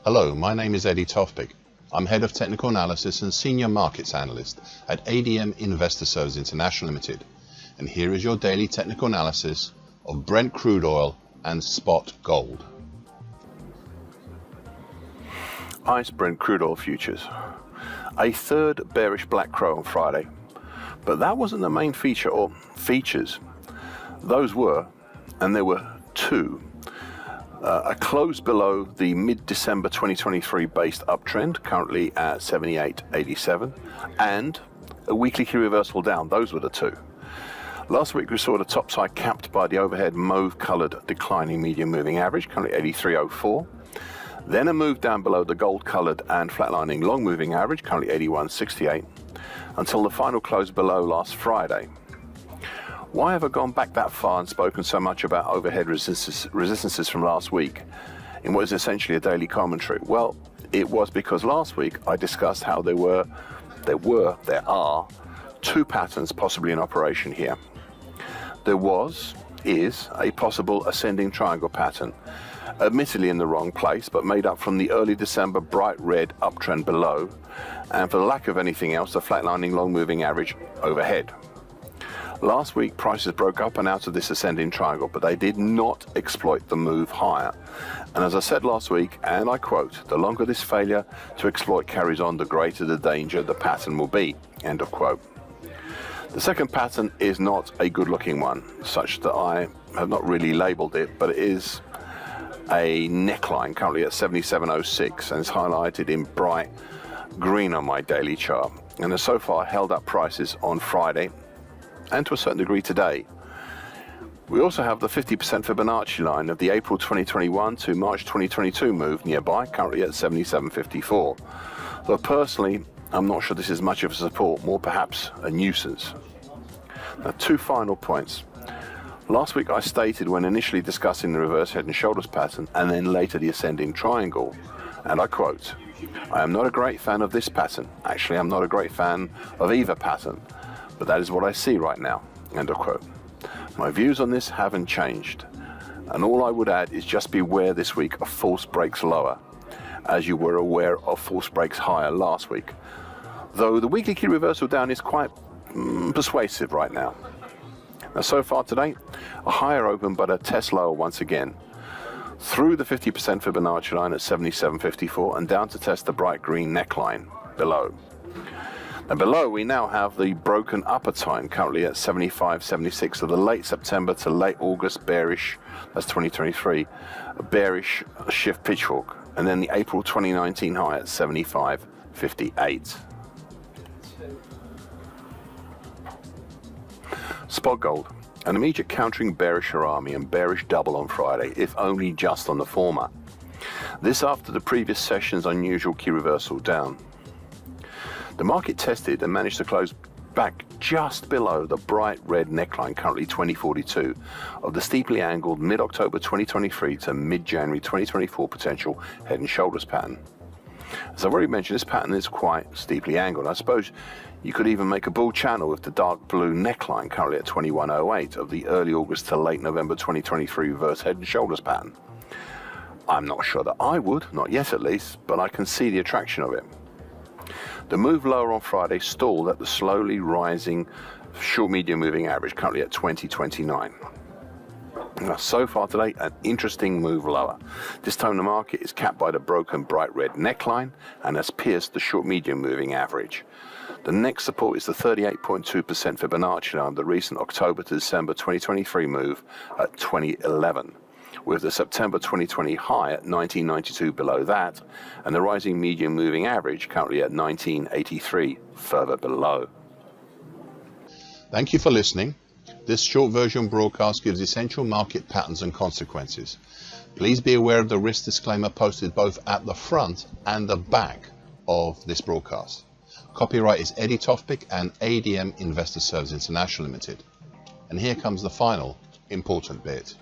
Hello, my name is Eddie Tofpik. I'm Head of Technical Analysis and Senior Markets Analyst at ADM Investor Services International Limited. And here is your daily technical analysis of Brent crude oil and spot gold. ICE Brent crude oil futures. A third bearish black crow on Friday. But that wasn't the main feature or features. Those were, and there were two. A close below the mid-December 2023 based uptrend, currently at 78.87, and a weekly key reversal down. Those were the two. Last week we saw the top side capped by the overhead mauve-coloured declining medium moving average, currently 83.04. Then a move down below the gold-coloured and flatlining long moving average, currently 81.68, until the final close below last Friday. Why have I gone back that far and spoken so much about overhead resistances from last week in what is essentially a daily commentary? Well, it was because last week I discussed how there are two patterns possibly in operation here. Is a possible ascending triangle pattern, admittedly in the wrong place, but made up from the early December bright red uptrend below, and for the lack of anything else, the flatlining long moving average overhead. Last week, prices broke up and out of this ascending triangle, but they did not exploit the move higher. And as I said last week, and I quote, "The longer this failure to exploit carries on, the greater the danger the pattern will be," end of quote. The second pattern is not a good-looking one, such that I have not really labeled it, but it is a neckline currently at 77.06 and is highlighted in bright green on my daily chart, and has so far held up prices on Friday and to a certain degree today. We also have the 50% Fibonacci line of the April 2021 to March 2022 move nearby, currently at 77.54. Though personally, I'm not sure this is much of a support, more perhaps a nuisance. Now, two final points. Last week I stated when initially discussing the reverse head and shoulders pattern and then later the ascending triangle, and I quote, "I am not a great fan of this pattern. Actually, I'm not a great fan of either pattern, but that is what I see right now," end of quote. My views on this haven't changed, and all I would add is just beware this week of false breaks lower, as you were aware of false breaks higher last week, though the weekly key reversal down is quite persuasive right now. Now, so far today, a higher open but a test lower once again, through the 50% Fibonacci line at 77.54 and down to test the bright green neckline below. And below we now have the broken upper time, currently at 75.76 of the late September to late August bearish, that's 2023, a bearish shift pitchfork, and then the April 2019 high at 75.58. Spot gold, an immediate countering bearish harami and bearish double on Friday, if only just on the former. This after the previous session's unusual key reversal down. The market tested and managed to close back just below the bright red neckline, currently 2042, of the steeply angled mid-October 2023 to mid-January 2024 potential head and shoulders pattern. As I've already mentioned, this pattern is quite steeply angled. I suppose you could even make a bull channel with the dark blue neckline, currently at 2108, of the early August to late November 2023 reverse head and shoulders pattern. I'm not sure that I would, not yet at least, but I can see the attraction of it. The move lower on Friday stalled at the slowly rising short-medium moving average, currently at 2029. Now, so far today, an interesting move lower. This time the market is capped by the broken bright red neckline and has pierced the short-medium moving average. The next support is the 38.2% Fibonacci line of the recent October to December 2023 move at 2011. With the September 2020 high at 1992 below that, and the rising medium moving average currently at 1983 further below. Thank you for listening. This short version broadcast gives essential market patterns and consequences. Please be aware of the risk disclaimer posted both at the front and the back of this broadcast. Copyright is Eddie Tofpik and ADM Investor Services International Limited. And here comes the final important bit.